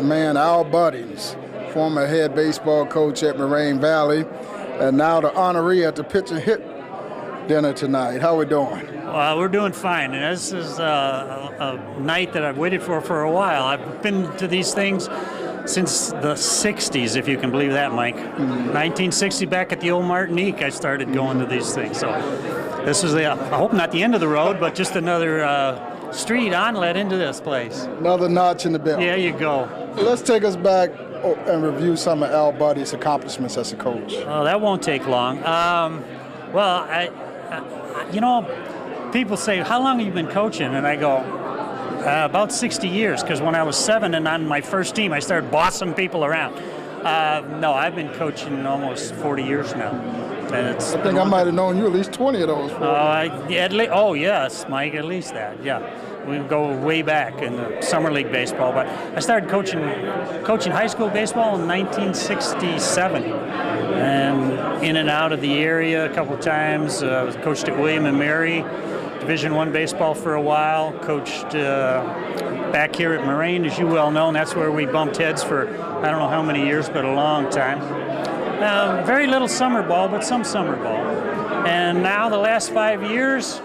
Man, Al Buddings, former head baseball coach at Morine Valley, and now the honoree at the pitch and hit dinner tonight. How we doing? We're doing fine, and this is a night that I've waited for a while. I've been to these things since the 60s, if you can believe that, Mike. 1960, back at the old Martinique, I started going to these things. So this is, I hope not the end of the road, but just another street onlet into this place. Another notch in the belt. There you go. Let's take us back and review some of Al Buddy's accomplishments as a coach. Oh, that won't take long. People say, how long have you been coaching? And I go, about 60 years, because when I was 7 and on my first team, I started bossing people around. No, I've been coaching almost 40 years now. And I think I might have known you at least 20 of those. Oh, yes, Mike, at least that, yeah. We go way back in the summer league baseball, but I started coaching high school baseball in 1967, and in and out of the area a couple of times. Coached at William and Mary, Division I baseball for a while. Coached back here at Morine, as you well know, and that's where we bumped heads for I don't know how many years, but a long time. Very little summer ball, but some summer ball. And now the last 5 years,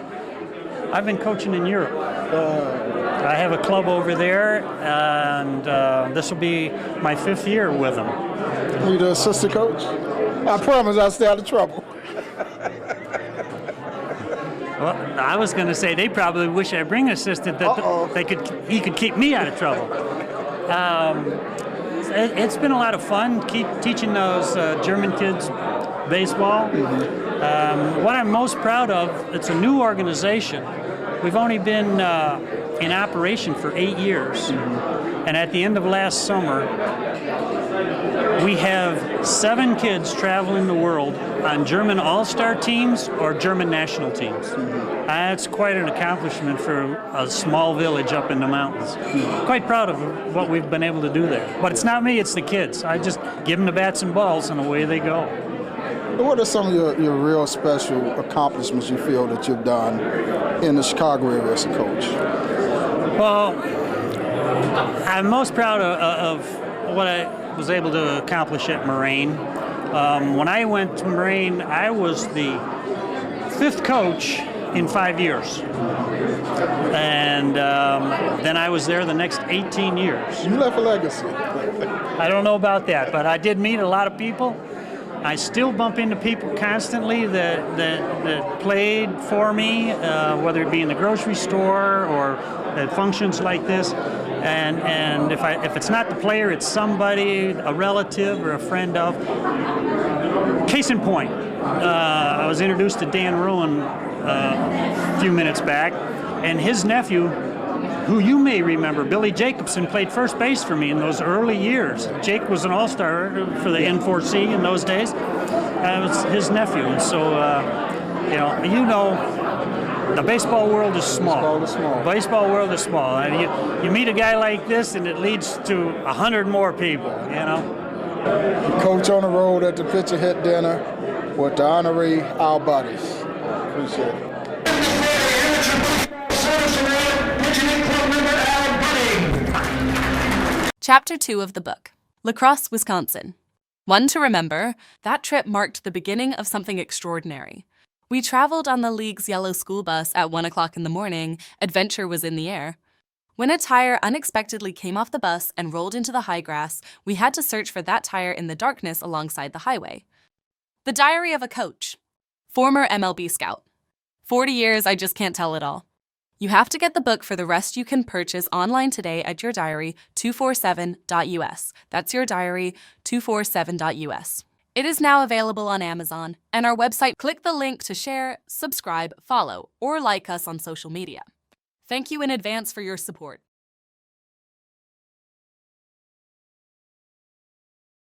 I've been coaching in Europe. I have a club over there, and this will be my 5th year with them. You the assistant coach? I promise I'll stay out of trouble. Well, I was going to say they probably wish I'd bring an assistant that he could keep me out of trouble. It's been a lot of fun teaching those German kids baseball. What I'm most proud of, it's a new organization. We've only been in operation for 8 years, and at the end of last summer, we have 7 kids traveling the world on German all-star teams or German national teams. That's quite an accomplishment for a small village up in the mountains. Quite proud of what we've been able to do there. But it's not me, it's the kids. I just give them the bats and balls, and away they go. What are some of your real special accomplishments you feel that you've done in the Chicago area as a coach? Well, I'm most proud of what I was able to accomplish at Morine. When I went to Morine, I was the 5th coach in 5 years. And then I was there the next 18 years. You left a legacy. I don't know about that, but I did meet a lot of people. I still bump into people constantly that played for me, whether it be in the grocery store or at functions like this. And if it's not the player, it's somebody, a relative or a friend of. Case in point, I was introduced to Dan Rowan a few minutes back, and his nephew, who you may remember, Billy Jacobson, played first base for me in those early years. Jake was an all-star for the N4C in those days. I was his nephew, and so, the baseball world is small. Baseball world is small. And you meet a guy like this, and it leads to 100 more people, Coach on the road at the pitch and hit dinner with the honoree Al Buddies. Appreciate it. Chapter 2 of the book, La Crosse, Wisconsin. One to remember, that trip marked the beginning of something extraordinary. We traveled on the league's yellow school bus at 1 o'clock in the morning. Adventure was in the air. When a tire unexpectedly came off the bus and rolled into the high grass, we had to search for that tire in the darkness alongside the highway. The Diary of a Coach. Former MLB scout. 40 years, I just can't tell it all. You have to get the book for the rest you can purchase online today at yourdiary247.us. That's yourdiary247.us. It is now available on Amazon and our website. Click the link to share, subscribe, follow, or like us on social media. Thank you in advance for your support.